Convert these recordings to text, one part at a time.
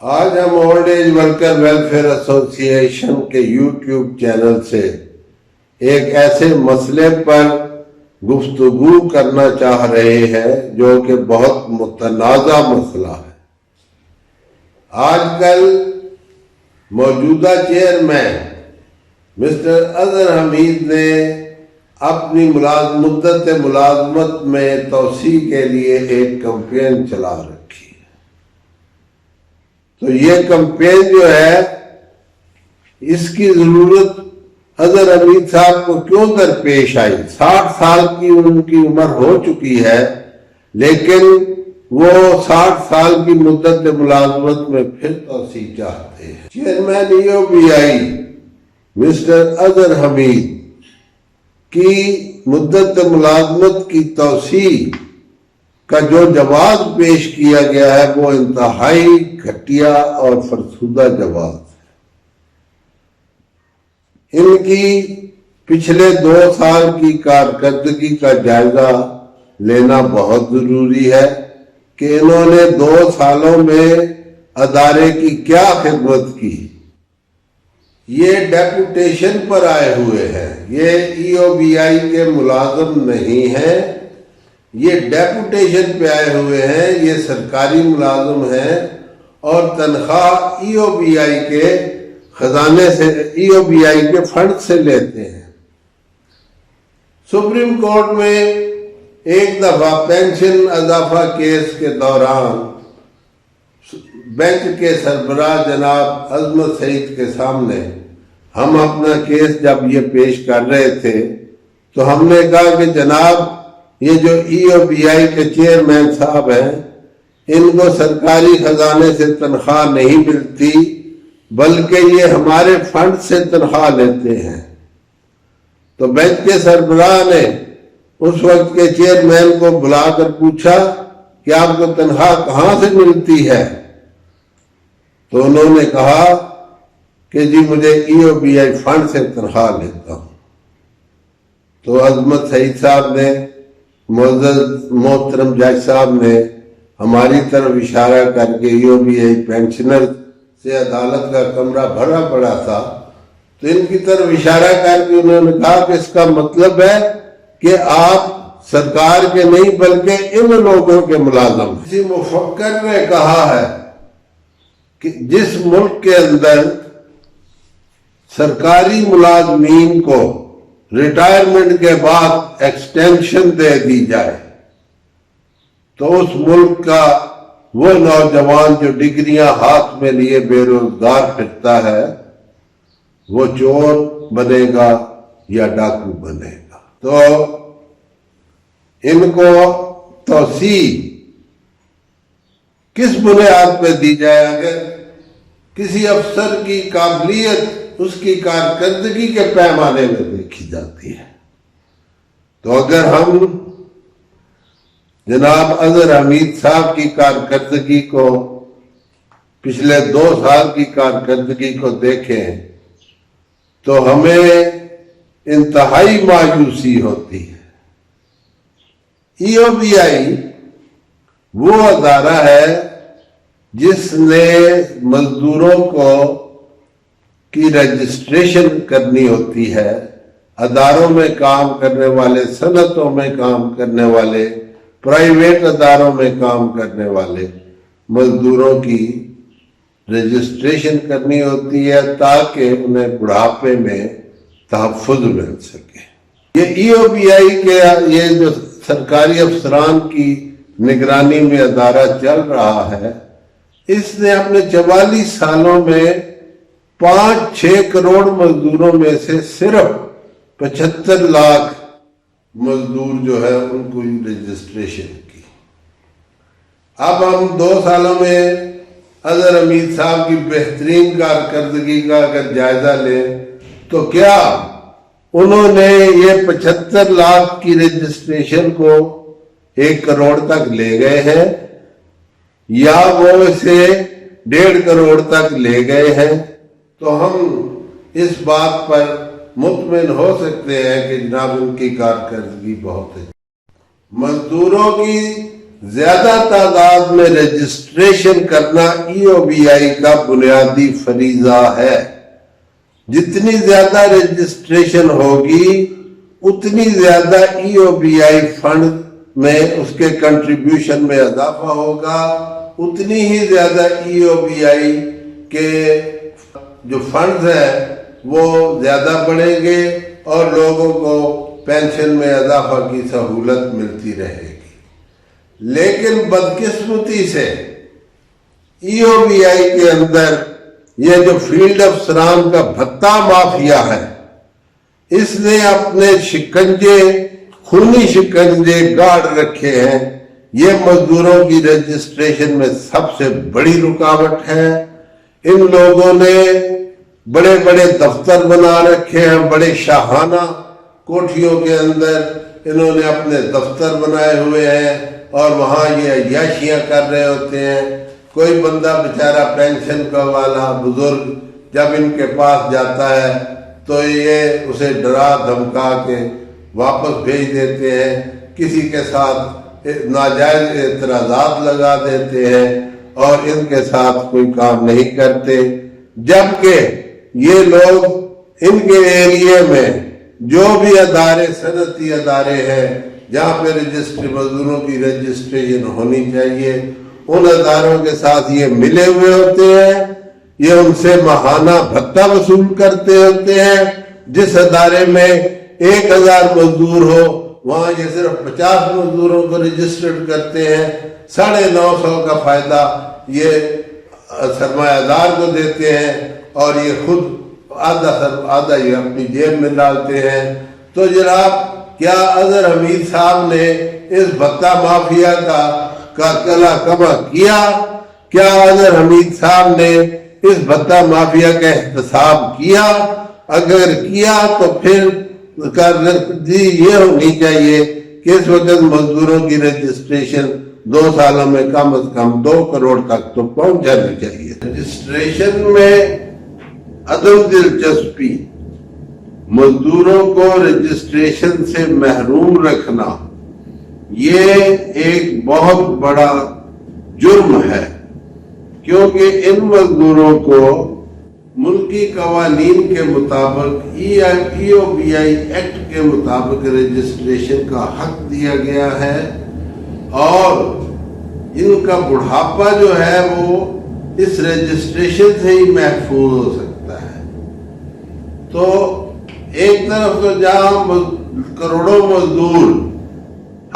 آج ہم old age worker welfare ایسوسی ایشن کے یوٹیوب چینل سے ایک ایسے مسئلے پر گفتگو کرنا چاہ رہے ہیں جو کہ بہت متنازع مسئلہ ہے۔ آج کل موجودہ چیئرمین مسٹر اظہر حمید نے اپنی مدت ملازمت میں توسیع کے لیے ایک کمپین چلا رکھی ہے۔ تو یہ کمپین جو ہے اس کی ضرورت اظہر حمید صاحب کو کیوں درپیش آئی؟ 60 سال کی ان کی عمر ہو چکی ہے، لیکن وہ 60 سال کی مدت ملازمت میں پھر توسیع چاہتے ہیں۔ چیئرمین EOBI مسٹر اظہر حمید کی مدت ملازمت کی توسیع کا جو جواز پیش کیا گیا ہے وہ انتہائی گھٹیا اور فرسودہ جواز ہے۔ ان کی پچھلے 2 سال کی کارکردگی کا جائزہ لینا بہت ضروری ہے کہ انہوں نے 2 سالوں میں ادارے کی کیا خدمت کی۔ یہ ڈیپوٹیشن پر آئے ہوئے ہیں، یہ EOBI کے ملازم نہیں ہیں، یہ ڈیپوٹیشن پہ آئے ہوئے ہیں، یہ سرکاری ملازم ہیں اور تنخواہ EOBI کے خزانے سے، EOBI کے فنڈ سے لیتے ہیں۔ سپریم کورٹ میں ایک دفعہ پینشن اضافہ کیس کے دوران بینک کے سربراہ جناب عظمت سعید کے سامنے ہم اپنا کیس جب یہ پیش کر رہے تھے تو ہم نے کہا کہ جناب یہ جو EOBI کے چیئرمین صاحب ہیں ان کو سرکاری خزانے سے تنخواہ نہیں ملتی بلکہ یہ ہمارے فنڈ سے تنخواہ لیتے ہیں۔ تو بینک کے سربراہ نے اس وقت کے چیئرمین کو بلا کر پوچھا کہ آپ کو تنخواہ کہاں سے ملتی ہے؟ تو انہوں نے کہا کہ جی مجھے EOBI فنڈ سے تنخواہ لیتا ہوں۔ تو عظمت سعید صاحب نے، معزز محترم جج صاحب نے ہماری طرف اشارہ کر کے EOBI پینشنر سے عدالت کا کمرہ بھرا پڑا تھا، تو ان کی طرف اشارہ کر کے انہوں نے کہا کہ اس کا مطلب ہے کہ آپ سرکار کے نہیں بلکہ ان لوگوں کے ملازم ہیں۔ کسی مفکر نے کہا ہے کہ جس ملک کے اندر سرکاری ملازمین کو ریٹائرمنٹ کے بعد ایکسٹینشن دے دی جائے تو اس ملک کا وہ نوجوان جو ڈگریاں ہاتھ میں لیے بے روزگار پھرتا ہے وہ چور بنے گا یا ڈاکو بنے گا۔ تو ان کو توسیع کس بنیاد پہ دی جائے؟ اگر کسی افسر کی قابلیت اس کی کارکردگی کے پیمانے میں دیکھی جاتی ہے، تو اگر ہم جناب اظہر حمید صاحب کی کارکردگی کو، پچھلے 2 سال کی کارکردگی کو دیکھیں تو ہمیں انتہائی مایوسی ہوتی ہے۔ EOBI وہ ادارہ ہے جس نے مزدوروں کو کی رجسٹریشن کرنی ہوتی ہے، اداروں میں کام کرنے والے، صنعتوں میں کام کرنے والے، پرائیویٹ اداروں میں کام کرنے والے مزدوروں کی رجسٹریشن کرنی ہوتی ہے تاکہ انہیں بڑھاپے میں تحفظ مل سکے۔ یہ EOBI کے یہ جو سرکاری افسران کی نگرانی میں ادارہ چل رہا ہے، اس نے اپنے 44 سالوں میں 5-6 کروڑ مزدوروں میں سے صرف 75 لاکھ مزدور جو ہے ان کو رجسٹریشن کی۔ اب ہم 2 سالوں میں اظہر حمید صاحب کی بہترین کارکردگی کا اگر جائزہ لیں تو کیا انہوں نے یہ 75 لاکھ کی رجسٹریشن کو 1 کروڑ تک لے گئے ہیں یا وہ اسے 1.5 کروڑ تک لے گئے ہیں؟ تو ہم اس بات پر مطمئن ہو سکتے ہیں کہ جناب ان کی کارکردگی بہت ہے۔ مزدوروں کی زیادہ تعداد میں رجسٹریشن کرنا EOBI کا بنیادی فریضہ ہے۔ جتنی زیادہ رجسٹریشن ہوگی اتنی زیادہ EOBI فنڈ میں اس کے کنٹریبیوشن میں اضافہ ہوگا، اتنی ہی زیادہ EOBI کے جو فنڈز ہیں وہ زیادہ بڑھیں گے اور لوگوں کو پینشن میں اضافہ کی سہولت ملتی رہے گی۔ لیکن بدقسمتی سے EOBI کے اندر یہ جو فیلڈ افسران کا بھتہ مافیا ہے، اس نے اپنے شکنجے، خونی شکنجے گاڑ رکھے ہیں۔ یہ مزدوروں کی رجسٹریشن میں سب سے بڑی رکاوٹ ہے۔ ان لوگوں نے بڑے بڑے دفتر بنا رکھے ہیں، بڑے شاہانہ کوٹھیوں کے اندر انہوں نے اپنے دفتر بنائے ہوئے ہیں اور وہاں یہ عیاشیاں کر رہے ہوتے ہیں۔ کوئی بندہ بیچارہ پینشن کا والا بزرگ جب ان کے پاس جاتا ہے تو یہ اسے ڈرا دھمکا کے واپس بھیج دیتے ہیں، کسی کے ساتھ ناجائز اعتراضات لگا دیتے ہیں اور ان کے ساتھ کوئی کام نہیں کرتے، جبکہ یہ لوگ ان کے ایریے میں جو بھی ادارے، صنعتی ادارے ہیں جہاں پہ مزدوروں کی رجسٹریشن ہونی چاہیے، ان اداروں کے ساتھ یہ ملے ہوئے ہوتے ہیں، یہ ان سے ماہانہ بھتہ وصول کرتے ہوتے ہیں۔ جس ادارے میں 1000 مزدور ہو وہاں یہ صرف 50 مزدوروں کو رجسٹرڈ کرتے ہیں، 950 کا فائدہ یہ سرمایہ دار کو دیتے ہیں اور یہ خود آدھا یہ اپنی جیب میں ڈالتے ہیں۔ تو جناب، کیا اظہر حمید صاحب نے اس بھتہ مافیا کا کلا کما کیا؟ کیا اظہر حمید صاحب نے اس بھتہ مافیا کا احتساب کیا؟ اگر کیا تو پھر یہ ہونی چاہیے کہ اس وقت مزدوروں کی رجسٹریشن 2 سالوں میں کم از کم 2 کروڑ تک تو پہنچ جانی چاہیے۔ رجسٹریشن میں عدم دلچسپی، مزدوروں کو رجسٹریشن سے محروم رکھنا، یہ ایک بہت بڑا جرم ہے، کیونکہ ان مزدوروں کو ملکی قوانین کے مطابق EOBI ایکٹ کے مطابق رجسٹریشن کا حق دیا گیا ہے اور ان کا بڑھاپا جو ہے وہ اس رجسٹریشن سے ہی محفوظ ہو سکتا ہے۔ تو ایک طرف تو جہاں کروڑوں مزدور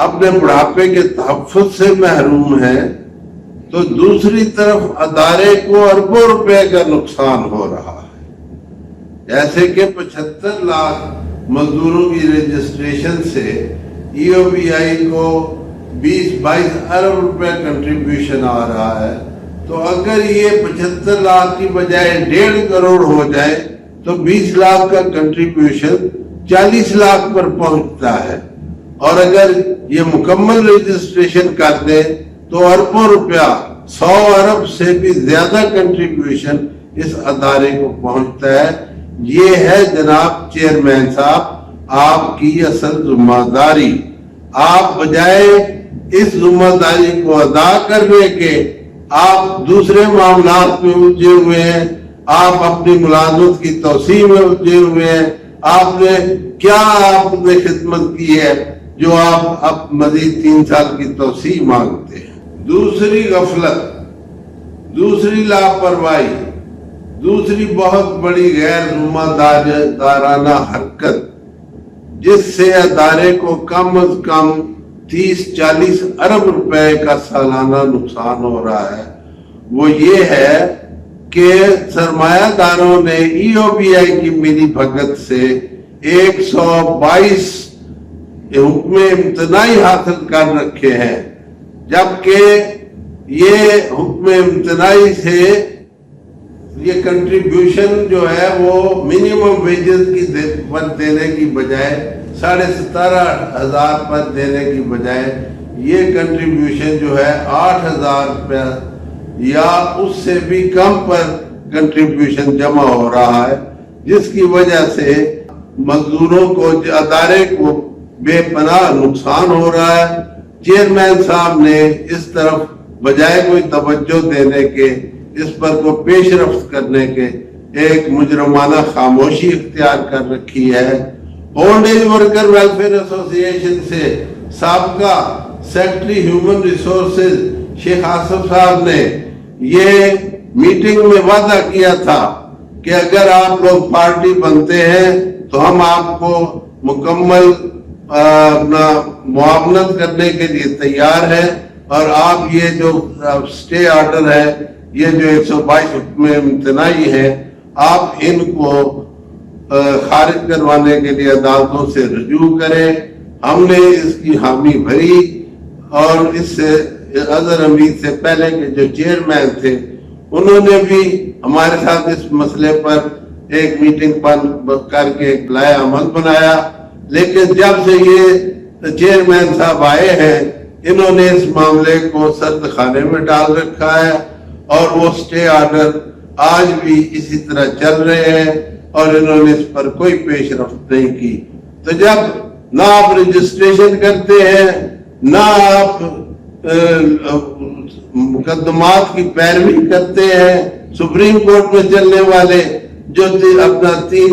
اپنے بڑھاپے کے تحفظ سے محروم ہیں، تو دوسری طرف ادارے کو اربوں روپے کا نقصان ہو رہا ہے۔ جیسے کہ 75 لاکھ مزدوروں کی رجسٹریشن سے EOBI کو 20-22 ارب روپے کنٹریبیوشن آ رہا ہے، تو اگر یہ 75 لاکھ کی بجائے 1.5 کروڑ ہو جائے تو 20 لاکھ کا کنٹریبیوشن 40 لاکھ پر پہنچتا ہے، اور اگر یہ مکمل رجسٹریشن کر دے تو اربوں روپیہ، 100 ارب سے بھی زیادہ کنٹریبیوشن اس ادارے کو پہنچتا ہے۔ یہ ہے جناب چیئرمین صاحب آپ کی اصل ذمہ داری۔ آپ بجائے اس ذمہ داری کو ادا کرنے کے آپ دوسرے معاملات میں الجھے ہوئے ہیں، آپ اپنی ملازمت کی توسیع میں الجھے ہوئے ہیں۔ آپ نے خدمت کی ہے جو آپ اب مزید 3 سال کی توسیع مانگتے ہیں؟ دوسری غفلت، دوسری لاپرواہی، دوسری بہت بڑی غیر ذمہ دارانہ حرکت جس سے ادارے کو کم از کم 30-40 ارب روپے کا سالانہ نقصان ہو رہا ہے، وہ یہ ہے کہ سرمایہ داروں نے EOBI کی ملی بھگت سے 122 حکم امتناعی حاصل کر رکھے ہیں، جبکہ یہ حکم امتناعی سے یہ کنٹریبیوشن جو ہے وہ منیمم ویجز کی پر دینے کی بجائے 17,500 پر دینے کی بجائے یہ کنٹریبیوشن جو ہے 8,000 روپیہ یا اس سے بھی کم پر کنٹریبیوشن جمع ہو رہا ہے، جس کی وجہ سے مزدوروں کو، ادارے کو بے پناہ نقصان ہو رہا ہے چیئرمین صاحب نے اس طرف بجائے کوئی توجہ دینے کے، اس پر کو پیش رفت کرنے کے، ایک مجرمانہ خاموشی اختیار کر رکھی ہے۔ اولڈ ایج ورکر ویلفیئر ایسوسی ایشن سے سابقہ سیکرٹری ہیومن ریسورسز شیخ آصف صاحب نے یہ میٹنگ میں وعدہ کیا تھا کہ اگر آپ لوگ پارٹی بنتے ہیں تو ہم آپ کو مکمل اپنا معاونت کرنے کے لیے تیار ہیں، اور آپ یہ جو سٹے آرڈر ہے، یہ جو 122 حکم امتناعی ہے، آپ ان کو خارج کروانے کے لیے عدالتوں سے رجوع کریں۔ ہم نے اس کی حامی بھری، اور اس سے اظہر حمید سے پہلے کے جو چیئرمین تھے انہوں نے بھی ہمارے ساتھ اس مسئلے پر ایک میٹنگ کر کے ایک لائحہ عمل بنایا، لیکن جب سے یہ چیئرمین صاحب آئے ہیں انہوں نے اس معاملے کو سرد خانے میں ڈال رکھا ہے، اور وہ سٹے آرڈر آج بھی اسی طرح چل رہے ہیں، اور انہوں نے اس پر کوئی پیش رفت نہیں کی۔ تو جب نہ آپ رجسٹریشن کرتے ہیں، نہ آپ مقدمات کی پیروی کرتے ہیں، سپریم کورٹ میں چلنے والے جو اپنا 3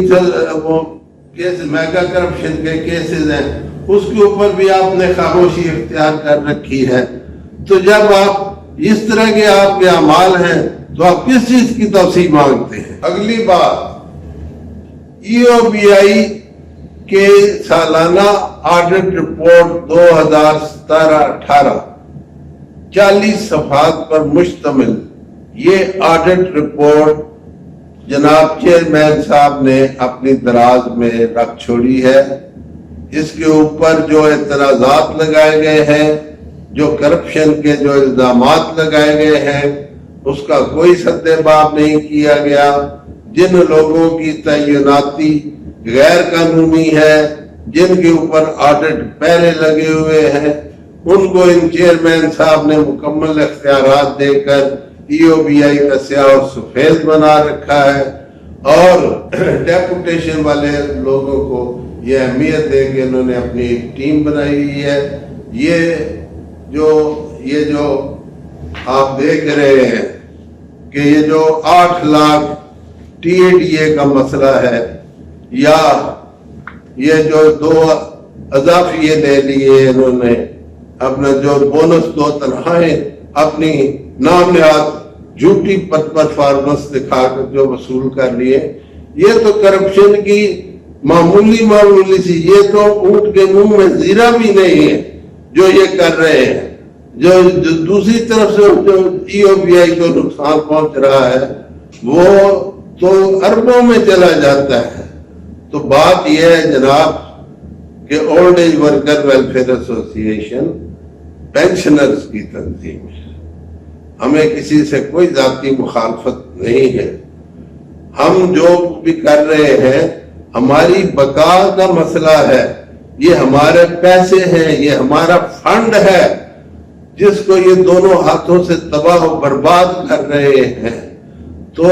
کیس میگا کرپشن کے کیسز ہیں اس کے اوپر بھی آپ نے خاموشی اختیار کر رکھی ہے۔ تو جب آپ اس طرح کے آپ کے اعمال ہیں تو آپ کس چیز کی توثیق مانگتے ہیں؟ اگلی بات، ای او بی آئی کے سالانہ آڈٹ رپورٹ 2017-18 40 صفحات پر مشتمل یہ آڈٹ رپورٹ جناب چیئرمین صاحب نے اپنی دراز میں رکھ چھوڑی ہے۔ اس کے اوپر جو اعتراضات لگائے گئے ہیں، جو کرپشن کے جو الزامات لگائے گئے ہیں، اس کا کوئی سد باب نہیں کیا گیا۔ جن لوگوں کی تعیناتی غیر قانونی ہے، جن کے اوپر آڈٹ پہلے لگے ہوئے ہیں، ان کو ان چیئرمین صاحب نے مکمل اختیارات دے کر ای او بی آئی کا سیاہ اور سفید بنا رکھا ہے، اور ڈیپوٹیشن والے لوگوں کو یہ اہمیت دے کے انہوں نے اپنی ایک ٹیم بنائی ہوئی ہے۔ یہ جو آپ دیکھ رہے ہیں کہ یہ جو 8 lakh T A D A کا مسئلہ ہے، یا یہ جو 2 اضافیے لے لیے انہوں نے، اپنا جو بونس 2 تنخواہیں اپنی نام نہاد جھوٹی پرفارمنس دکھا کر جو وصول کر لیے، یہ تو کرپشن کی معمولی سی، یہ تو اونٹ کے منہ میں زیرہ بھی نہیں ہے جو یہ کر رہے ہیں۔ جو دوسری طرف سے جو ای او بی آئی کو نقصان پہنچ رہا ہے وہ تو اربوں میں چلا جاتا ہے۔ تو بات یہ ہے جناب کہ اولڈ ایج ورکر ویلفیئر ایسوسی ایشن پینشنرز کی تنظیم ہے، ہمیں کسی سے کوئی ذاتی مخالفت نہیں ہے۔ ہم جو بھی کر رہے ہیں ہماری بقا کا مسئلہ ہے، یہ ہمارے پیسے ہیں، یہ ہمارا فنڈ ہے جس کو یہ دونوں ہاتھوں سے تباہ و برباد کر رہے ہیں۔ تو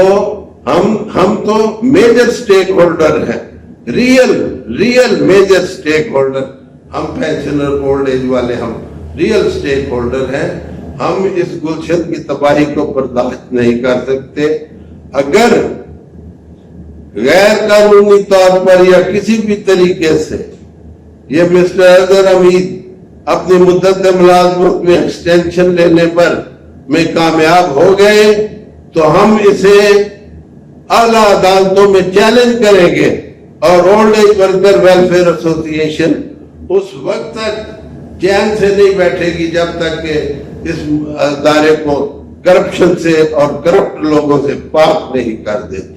ہم تو میجر سٹیک ہولڈر ہیں، ریئل میجر سٹیک ہولڈر، ہم پینشنر اولڈ ایج والے ہم ریئل سٹیک ہولڈر ہیں۔ ہم اس گلشن کی تباہی کو برداشت نہیں کر سکتے۔ اگر غیر قانونی طور پر یا کسی بھی طریقے سے یہ مسٹر اظہر حمید اپنی مدت ملازمت میں ایکسٹینشن لینے پر میں کامیاب ہو گئے تو ہم اسے اعلیٰ عدالتوں میں چیلنج کریں گے، اور اولڈ ایج ورکر ویلفیئر ایسوسی ایشن اس وقت تک چین سے نہیں بیٹھے گی جب تک کہ اس ادارے کو کرپشن سے اور کرپٹ لوگوں سے پاک نہیں کر دیتی۔